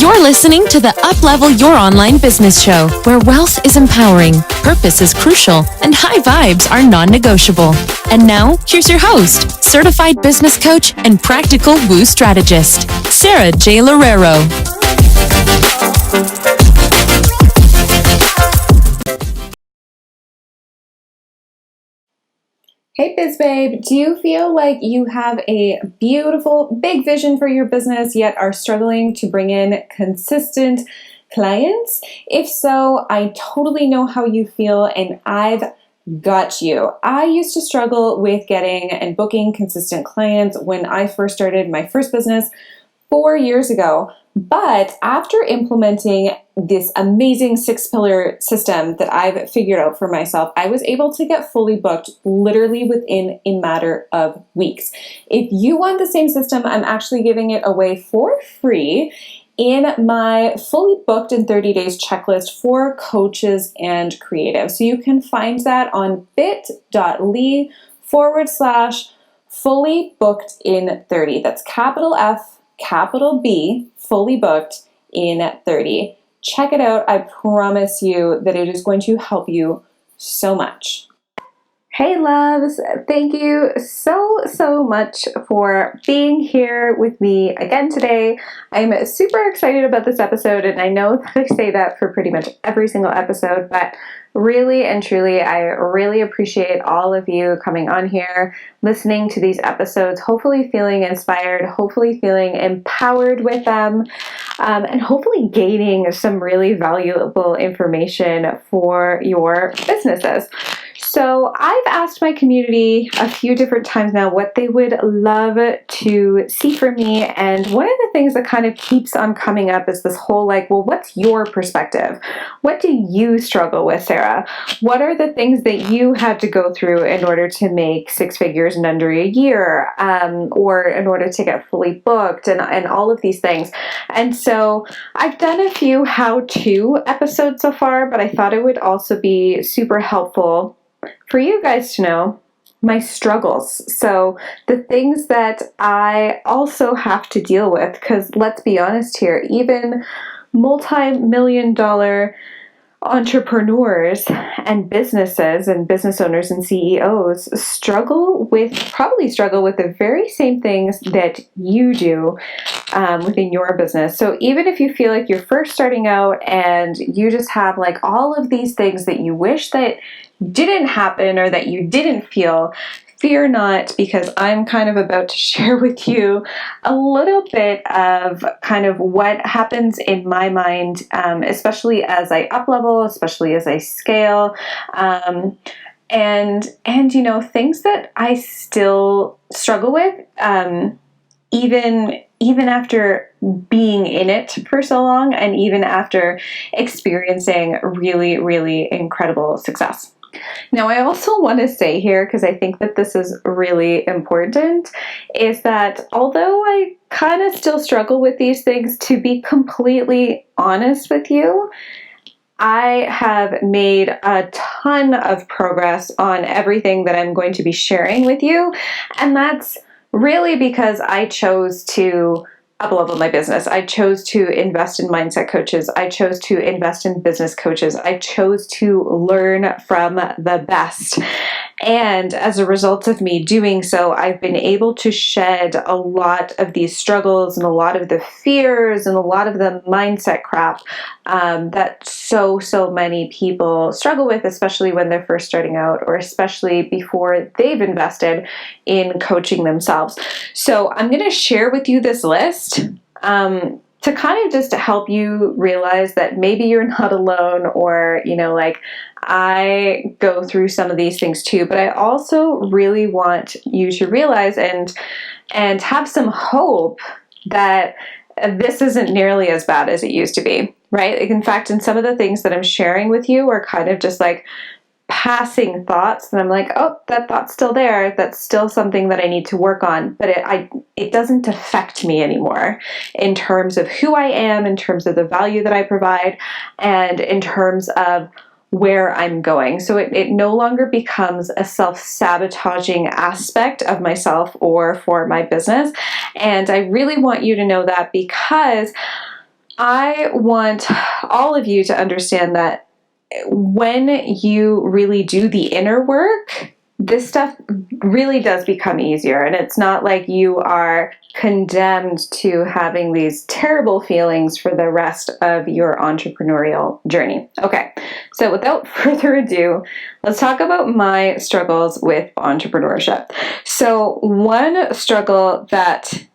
You're listening to the Uplevel Your Online Business Show, where wealth is empowering, purpose is crucial, and high vibes are non-negotiable. And now, here's your host, certified business coach and practical woo strategist, Sarah J. Loureiro. Hey Biz Babe, do you feel like you have a beautiful, big vision for your business yet are struggling to bring in consistent clients? If so, I totally know how you feel and I've got you. I used to struggle with getting and booking consistent clients when I first started my first business 4 years ago. But after implementing this amazing 6-pillar system that I've figured out for myself, I was able to get fully booked literally within a matter of weeks. If you want the same system, I'm actually giving it away for free in my fully booked in 30 days checklist for coaches and creatives. So you can find that on bit.ly/fully booked in 30. That's capital F, capital B, fully booked in 30. Check it out. I promise you that it is going to help you so much. Hey loves, thank you so much for being here with me again today. I'm super excited about this episode, and I know that I say that for pretty much every single episode, but really and truly, I really appreciate all of you coming on here, listening to these episodes, hopefully feeling inspired, hopefully feeling empowered with them, and hopefully gaining some really valuable information for your businesses. So I've asked my community a few different times now what they would love to see from me, and one of the things that kind of keeps on coming up is this whole well, what's your perspective? What do you struggle with, Sarah? What are the things that you had to go through in order to make 6 figures in under a year, or in order to get fully booked, and all of these things? And so I've done a few how-to episodes so far, but I thought it would also be super helpful for you guys to know my struggles. So the things that I also have to deal with, because let's be honest here, even multi-million-dollar entrepreneurs and businesses and business owners and CEOs probably struggle with the very same things that you do within your business. So even if you feel like you're first starting out and you just have all of these things that you wish that didn't happen or that you didn't feel, fear not, because I'm kind of about to share with you a little bit of kind of what happens in my mind, especially as I up-level, especially as I scale, and things that I still struggle with, even after being in it for so long, and even after experiencing really, really incredible success. Now, I also want to say here, because I think that this is really important, is that although I kind of still struggle with these things, to be completely honest with you, I have made a ton of progress on everything that I'm going to be sharing with you, and that's really because I chose to up-level my business. I chose to invest in mindset coaches. I chose to invest in business coaches. I chose to learn from the best. And as a result of me doing so, I've been able to shed a lot of these struggles and a lot of the fears and a lot of the mindset crap that so many people struggle with, especially when they're first starting out, or especially before they've invested in coaching themselves. So I'm going to share with you this list to kind of just to help you realize that maybe you're not alone, or, I go through some of these things too, but I also really want you to realize and have some hope that this isn't nearly as bad as it used to be, right? In fact, in some of the things that I'm sharing with you are kind of just passing thoughts, and I'm like, oh, that thought's still there. That's still something that I need to work on, but it doesn't affect me anymore in terms of who I am, in terms of the value that I provide, and in terms of where I'm going. So it no longer becomes a self-sabotaging aspect of myself or for my business. And I really want you to know that, because I want all of you to understand that when you really do the inner work, this stuff really does become easier. And it's not like you are condemned to having these terrible feelings for the rest of your entrepreneurial journey. Okay, so without further ado, let's talk about my struggles with entrepreneurship. So one struggle that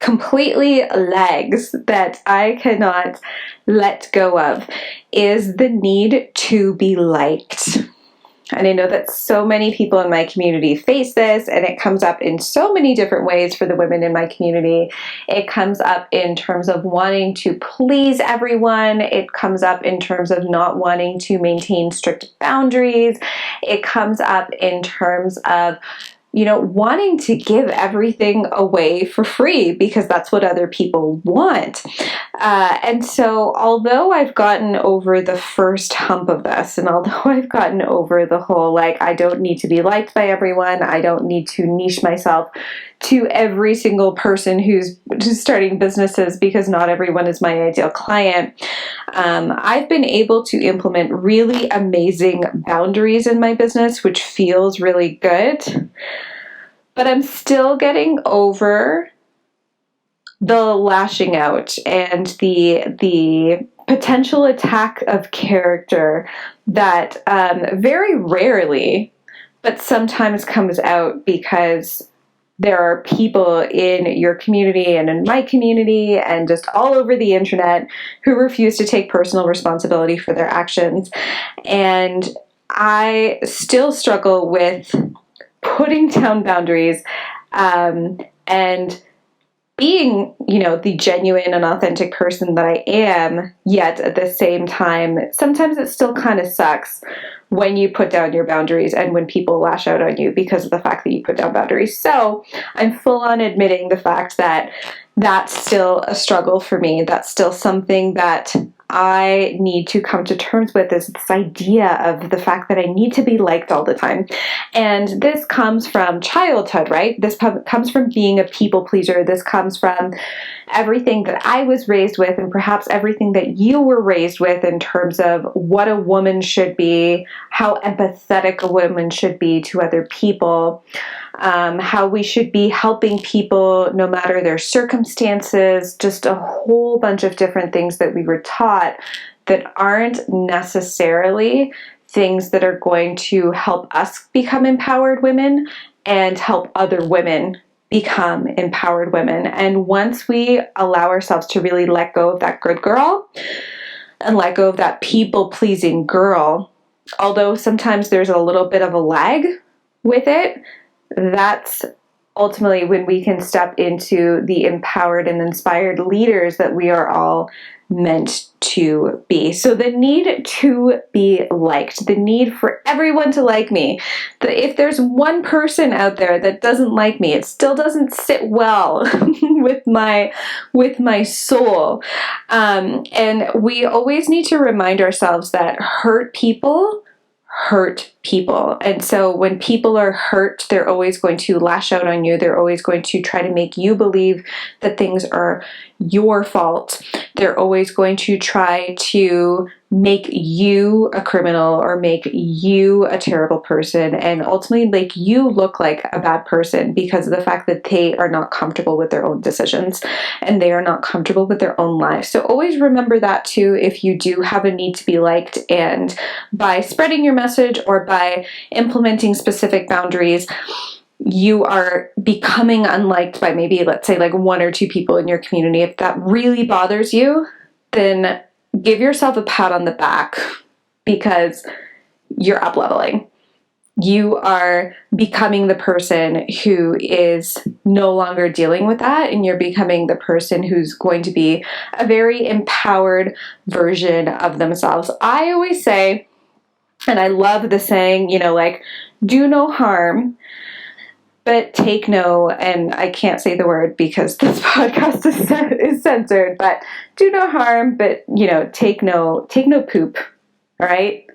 completely lags that I cannot let go of is the need to be liked. And I know that so many people in my community face this, and it comes up in so many different ways for the women in my community. It comes up in terms of wanting to please everyone. It comes up in terms of not wanting to maintain strict boundaries. It comes up in terms of wanting to give everything away for free because that's what other people want. And so although I've gotten over the first hump of this, and although I've gotten over the whole, I don't need to be liked by everyone, I don't need to niche myself to every single person who's just starting businesses because not everyone is my ideal client, I've been able to implement really amazing boundaries in my business, which feels really good. But I'm still getting over the lashing out and the potential attack of character that very rarely, but sometimes comes out because there are people in your community and in my community and just all over the internet who refuse to take personal responsibility for their actions. And I still struggle with putting down boundaries and being, the genuine and authentic person that I am, yet at the same time, sometimes it still kind of sucks when you put down your boundaries and when people lash out on you because of the fact that you put down boundaries. So I'm full on admitting the fact that that's still a struggle for me. That's still something that I need to come to terms with, is this idea of the fact that I need to be liked all the time. And this comes from childhood, right? This comes from being a people pleaser. This comes from everything that I was raised with, and perhaps everything that you were raised with in terms of what a woman should be, how empathetic a woman should be to other people, how we should be helping people no matter their circumstances, just a whole bunch of different things that we were taught that aren't necessarily things that are going to help us become empowered women and help other women become empowered women. And once we allow ourselves to really let go of that good girl and let go of that people-pleasing girl, although sometimes there's a little bit of a lag with it, that's ultimately when we can step into the empowered and inspired leaders that we are all meant to be. So the need to be liked, the need for everyone to like me. If there's one person out there that doesn't like me, it still doesn't sit well with my soul. And we always need to remind ourselves that hurt people. And so when people are hurt, they're always going to lash out on you. They're always going to try to make you believe that things are your fault. They're always going to try to make you a criminal or make you a terrible person and ultimately make you look like a bad person because of the fact that they are not comfortable with their own decisions and they are not comfortable with their own lives. So always remember that too if you do have a need to be liked, and by spreading your message or by implementing specific boundaries, you are becoming unliked by maybe, let's say, like one or two people in your community. If that really bothers you, then give yourself a pat on the back because you're up leveling. You are becoming the person who is no longer dealing with that, and you're becoming the person who's going to be a very empowered version of themselves. I always say, and I love the saying, do no harm, but take no, and I can't say the word because this podcast is censored, but do no harm, but, take no poop, all right?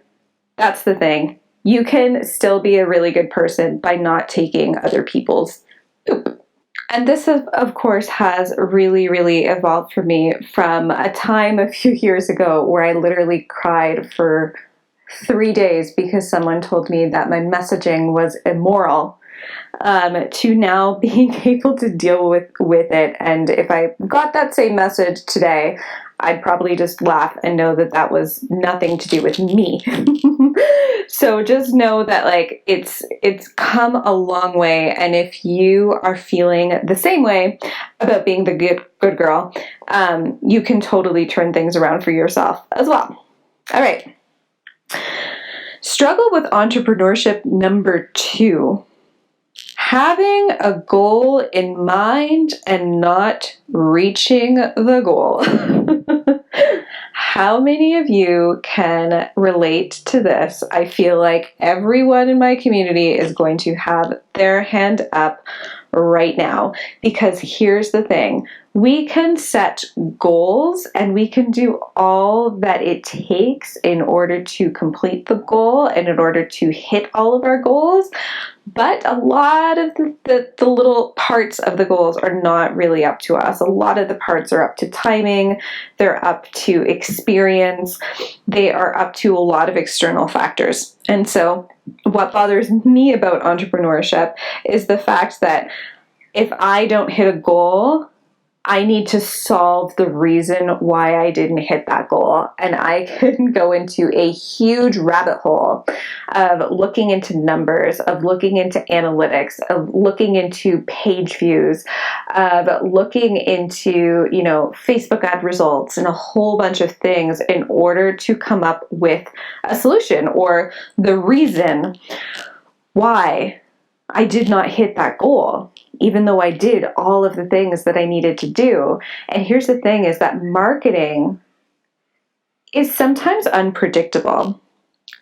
That's the thing. You can still be a really good person by not taking other people's poop. And this, of course, has really, really evolved for me from a time a few years ago where I literally cried for 3 days because someone told me that my messaging was immoral, to now being able to deal with it. And if I got that same message today, I'd probably just laugh and know that that was nothing to do with me. So just know that, like, it's come a long way, and if you are feeling the same way about being the good girl, you can totally turn things around for yourself as well. All right. Struggle with entrepreneurship number 2. Having a goal in mind and not reaching the goal. How many of you can relate to this? I feel like everyone in my community is going to have their hand up right now, because here's the thing. We can set goals and we can do all that it takes in order to complete the goal and in order to hit all of our goals. But a lot of the little parts of the goals are not really up to us. A lot of the parts are up to timing. They're up to experience. They are up to a lot of external factors. And so what bothers me about entrepreneurship is the fact that if I don't hit a goal, I need to solve the reason why I didn't hit that goal. And I can go into a huge rabbit hole of looking into numbers, of looking into analytics, of looking into page views, of looking into, Facebook ad results and a whole bunch of things in order to come up with a solution or the reason why I did not hit that goal, even though I did all of the things that I needed to do. And here's the thing, is that marketing is sometimes unpredictable.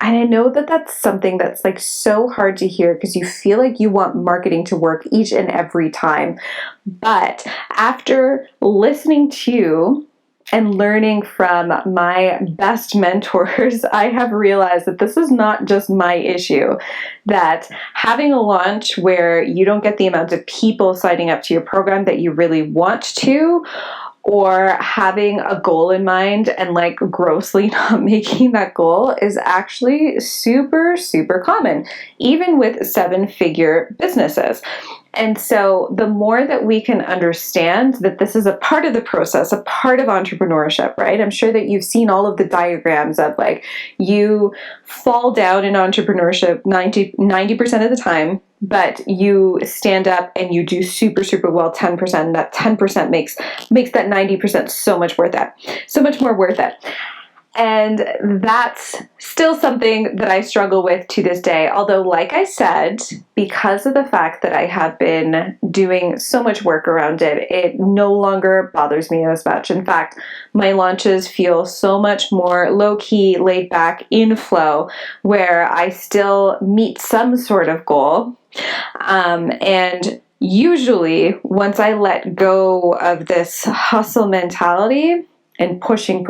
And I know that that's something that's like so hard to hear because you feel like you want marketing to work each and every time. But after listening to and learning from my best mentors, I have realized that this is not just my issue, that having a launch where you don't get the amount of people signing up to your program that you really want to, or having a goal in mind and like grossly not making that goal is actually super, super common, even with 7-figure businesses. And so the more that we can understand that this is a part of the process, a part of entrepreneurship, right? I'm sure that you've seen all of the diagrams of like you fall down in entrepreneurship 90% of the time, but you stand up and you do super, super well 10%. That 10% makes that 90% so much worth it, so much more worth it. And that's still something that I struggle with to this day. Although, like I said, because of the fact that I have been doing so much work around it, it no longer bothers me as much. In fact, my launches feel so much more low-key, laid-back, in flow, where I still meet some sort of goal. And usually, once I let go of this hustle mentality, and pushing,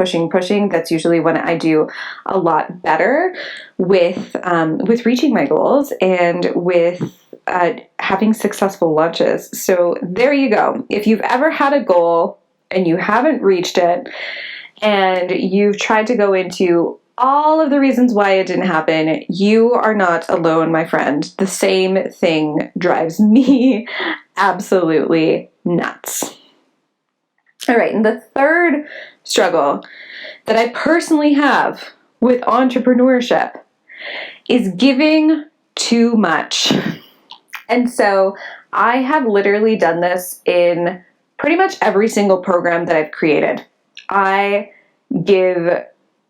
that's usually when I do a lot better with reaching my goals and with having successful launches. So there you go. If you've ever had a goal and you haven't reached it, and you've tried to go into all of the reasons why it didn't happen, you are not alone, my friend. The same thing drives me absolutely nuts. All right, and the third struggle that I personally have with entrepreneurship is giving too much. And so I have literally done this in pretty much every single program that I've created. I give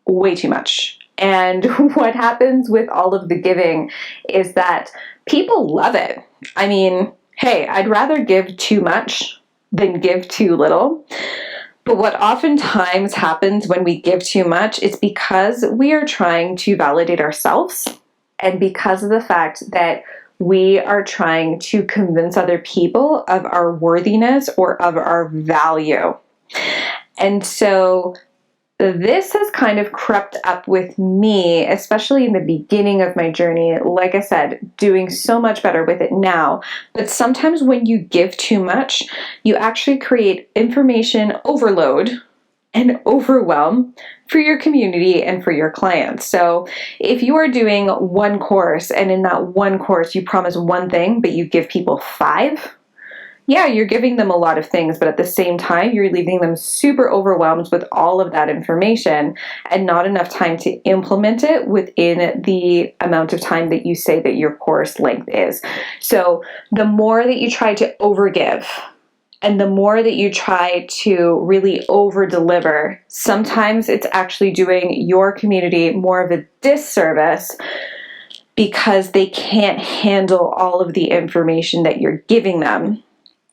way too much. And what happens with all of the giving is that people love it. I mean, hey, I'd rather give too much than give too little. But what oftentimes happens when we give too much is because we are trying to validate ourselves, and because of the fact that we are trying to convince other people of our worthiness or of our value. And so this has kind of crept up with me, especially in the beginning of my journey. Like I said, doing so much better with it now. But sometimes when you give too much, you actually create information overload and overwhelm for your community and for your clients. So if you are doing one course and in that one course you promise one thing, but you give people 5, yeah, you're giving them a lot of things, but at the same time, you're leaving them super overwhelmed with all of that information and not enough time to implement it within the amount of time that you say that your course length is. So the more that you try to overgive and the more that you try to really over-deliver, sometimes it's actually doing your community more of a disservice because they can't handle all of the information that you're giving them.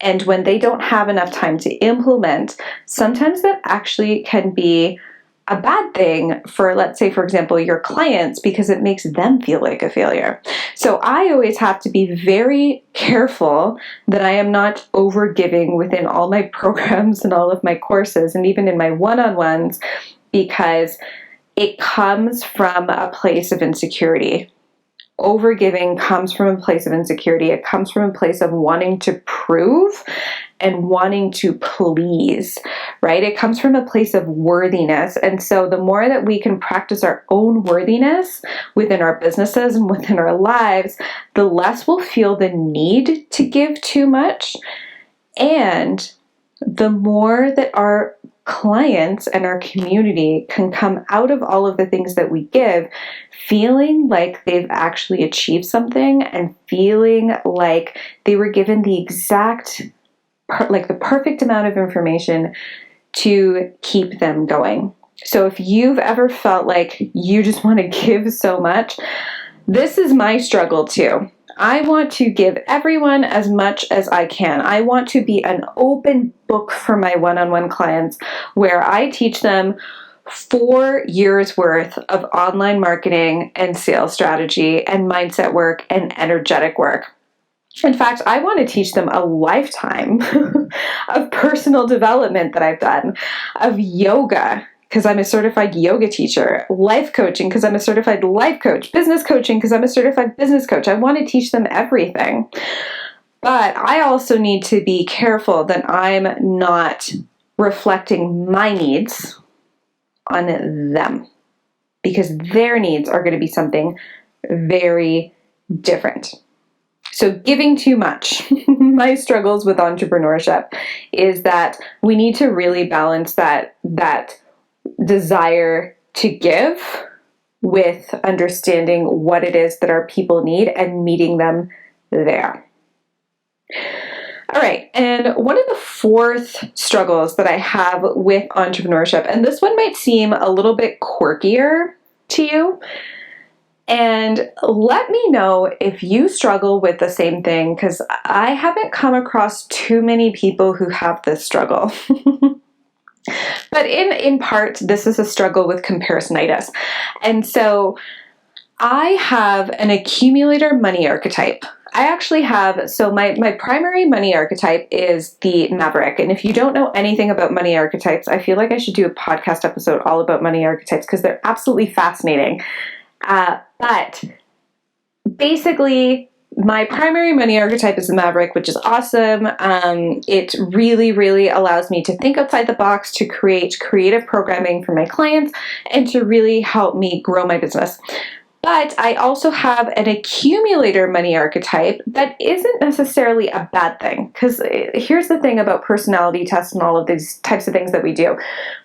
And when they don't have enough time to implement, sometimes that actually can be a bad thing for, let's say, for example, your clients, because it makes them feel like a failure. So I always have to be very careful that I am not over-giving within all my programs and all of my courses and even in my one-on-ones, because it comes from a place of insecurity. Overgiving comes from a place of insecurity. It comes from a place of wanting to prove and wanting to please, right? It comes from a place of worthiness. And so the more that we can practice our own worthiness within our businesses and within our lives, the less we'll feel the need to give too much. And the more that our clients and our community can come out of all of the things that we give feeling like they've actually achieved something and feeling like they were given the exact, like the perfect amount of information to keep them going. So if you've ever felt like you just want to give so much, this is my struggle too. I want to give everyone as much as I can. I want to be an open book for my one-on-one clients where I teach them 4 years worth of online marketing and sales strategy and mindset work and energetic work. In fact, I want to teach them a lifetime of personal development that I've done, of yoga, because I'm a certified yoga teacher, life coaching, because I'm a certified life coach, business coaching, because I'm a certified business coach. I want to teach them everything. But I also need to be careful that I'm not reflecting my needs on them, because their needs are going to be something very different. So giving too much, my struggles with entrepreneurship is that we need to really balance that desire to give with understanding what it is that our people need and meeting them there. All right, and one of the 4th struggles that I have with entrepreneurship, and this one might seem a little bit quirkier to you, and let me know if you struggle with the same thing, because I haven't come across too many people who have this struggle. But in part, this is a struggle with comparisonitis. And so I have an accumulator money archetype. I actually have, so my primary money archetype is the Maverick. And if you don't know anything about money archetypes, I feel like I should do a podcast episode all about money archetypes because they're absolutely fascinating. But basically, my primary money archetype is the Maverick, which is awesome. It really, really allows me to think outside the box, to create creative programming for my clients, and to really help me grow my business. But I also have an accumulator money archetype that isn't necessarily a bad thing. Because here's the thing about personality tests and all of these types of things that we do.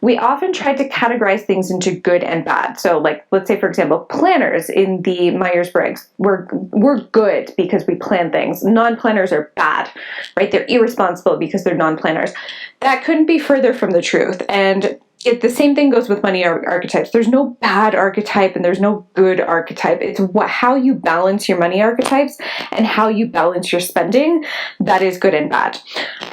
We often try to categorize things into good and bad. So like, let's say, for example, planners in the Myers-Briggs, we're good because we plan things. Non-planners are bad, right? They're irresponsible because they're non-planners. That couldn't be further from the truth. And the same thing goes with money archetypes. There's no bad archetype and there's no good archetype. It's how you balance your money archetypes and how you balance your spending that is good and bad.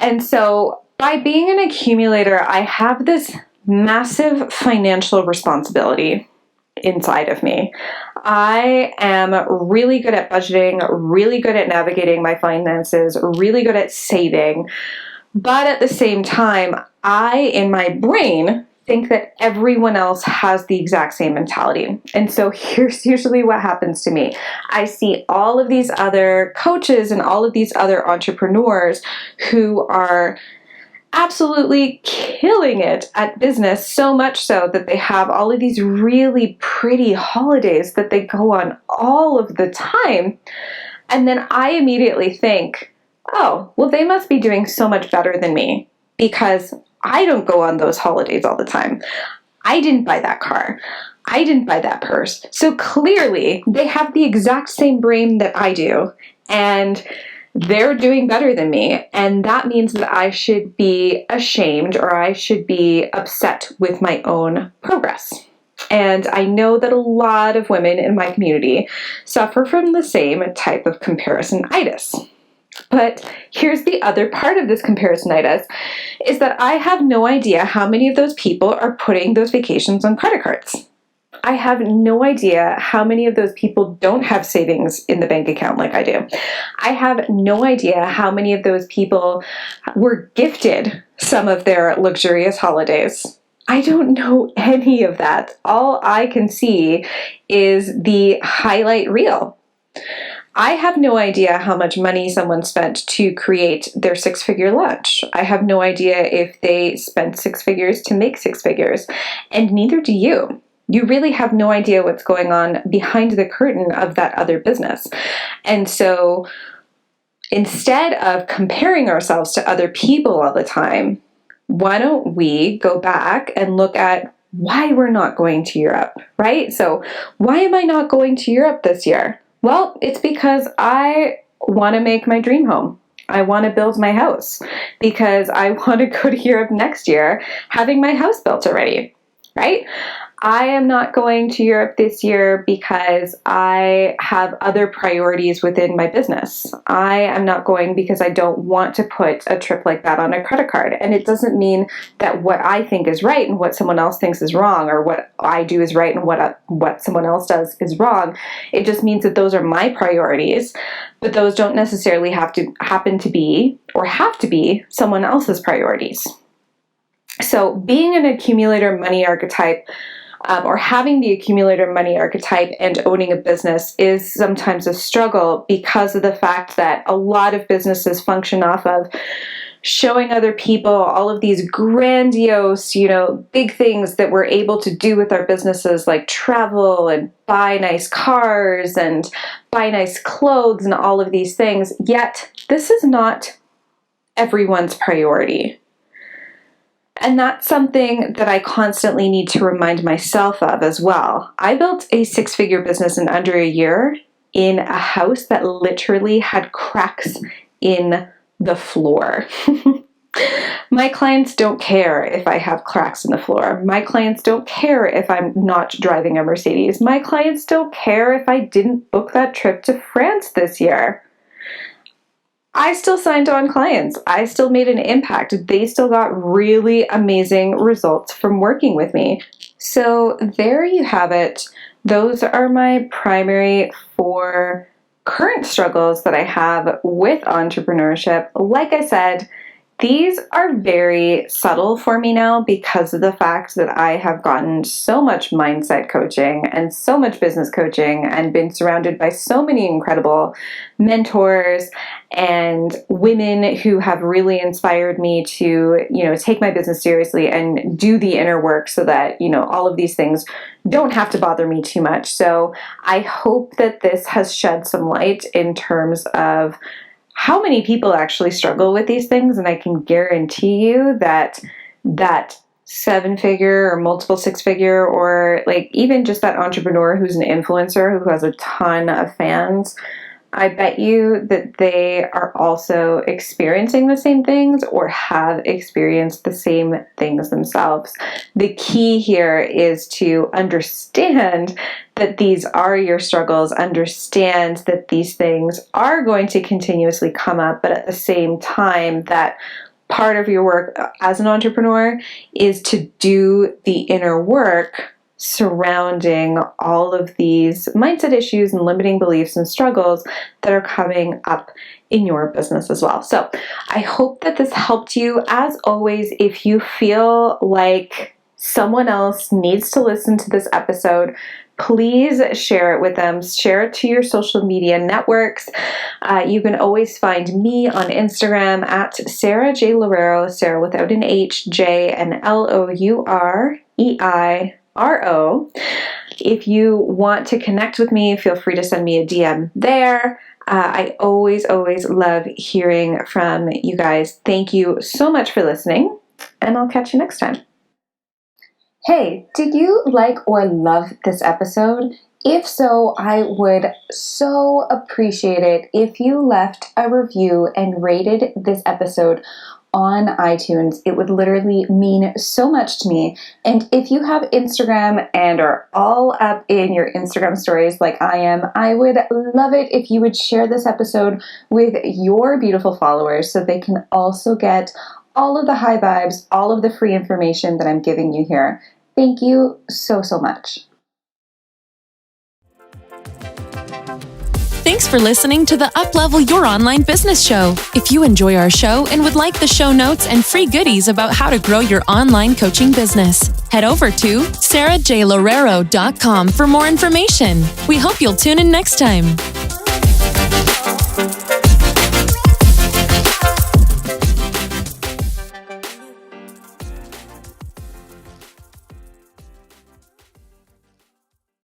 And so by being an accumulator, I have this massive financial responsibility inside of me. I am really good at budgeting, really good at navigating my finances, really good at saving. But at the same time, I, in my brain, think that everyone else has the exact same mentality. And so here's usually what happens to me. I see all of these other coaches and all of these other entrepreneurs who are absolutely killing it at business, so much so that they have all of these really pretty holidays that they go on all of the time. And then I immediately think, oh, well, they must be doing so much better than me because I don't go on those holidays all the time. I didn't buy that car. I didn't buy that purse. So clearly they have the exact same brain that I do, and they're doing better than me. And that means that I should be ashamed or I should be upset with my own progress. And I know that a lot of women in my community suffer from the same type of comparisonitis. But here's the other part of this comparisonitis, is that I have no idea how many of those people are putting those vacations on credit cards. I have no idea how many of those people don't have savings in the bank account like I do. I have no idea how many of those people were gifted some of their luxurious holidays. I don't know any of that. All I can see is the highlight reel. I have no idea how much money someone spent to create their six-figure lunch. I have no idea if they spent six figures to make six figures, and neither do you. You really have no idea what's going on behind the curtain of that other business. And so instead of comparing ourselves to other people all the time, why don't we go back and look at why we're not going to Europe, right? So why am I not going to Europe this year? Well, it's because I want to make my dream home. I want to build my house because I want to go to Europe next year having my house built already, right? I am not going to Europe this year because I have other priorities within my business. I am not going because I don't want to put a trip like that on a credit card. And it doesn't mean that what I think is right and what someone else thinks is wrong, or what I do is right and what someone else does is wrong. It just means that those are my priorities, but those don't necessarily have to be someone else's priorities. So being an accumulator money archetype, or having the accumulator money archetype and owning a business is sometimes a struggle because of the fact that a lot of businesses function off of showing other people all of these grandiose, big things that we're able to do with our businesses, like travel and buy nice cars and buy nice clothes and all of these things. Yet this is not everyone's priority. And that's something that I constantly need to remind myself of as well. I built a six-figure business in under a year in a house that literally had cracks in the floor. My clients don't care if I have cracks in the floor. My clients don't care if I'm not driving a Mercedes. My clients don't care if I didn't book that trip to France this year. I still signed on clients. I still made an impact. They still got really amazing results from working with me. So there you have it. Those are my primary 4 current struggles that I have with entrepreneurship. Like I said, these are very subtle for me now because of the fact that I have gotten so much mindset coaching and so much business coaching and been surrounded by so many incredible mentors and women who have really inspired me to, take my business seriously and do the inner work so that, all of these things don't have to bother me too much. So I hope that this has shed some light in terms of how many people actually struggle with these things, and I can guarantee you that 7-figure or multiple 6-figure, or like even just that entrepreneur who's an influencer who has a ton of fans, I bet you that they are also experiencing the same things or have experienced the same things themselves. The key here is to understand that these are your struggles, understand that these things are going to continuously come up, but at the same time that part of your work as an entrepreneur is to do the inner work surrounding all of these mindset issues and limiting beliefs and struggles that are coming up in your business as well. So I hope that this helped you. As always, if you feel like someone else needs to listen to this episode, please share it with them. Share it to your social media networks. You can always find me on Instagram at Sarah J. Loureiro, Sarah without an H, J, and Loureiro. If you want to connect with me, feel free to send me a DM there. I always love hearing from you guys. Thank you so much for listening, and I'll catch you next time. Hey, did you like or love this episode? If so, I would so appreciate it if you left a review and rated this episode on iTunes. It would literally mean so much to me. And if you have Instagram and are all up in your Instagram stories like I am, I would love it if you would share this episode with your beautiful followers so they can also get all of the high vibes, all of the free information that I'm giving you here. Thank you so much. Thanks for listening to the Uplevel Your Online Business Show. If you enjoy our show and would like the show notes and free goodies about how to grow your online coaching business, head over to sarahjloureiro.com for more information. We hope you'll tune in next time.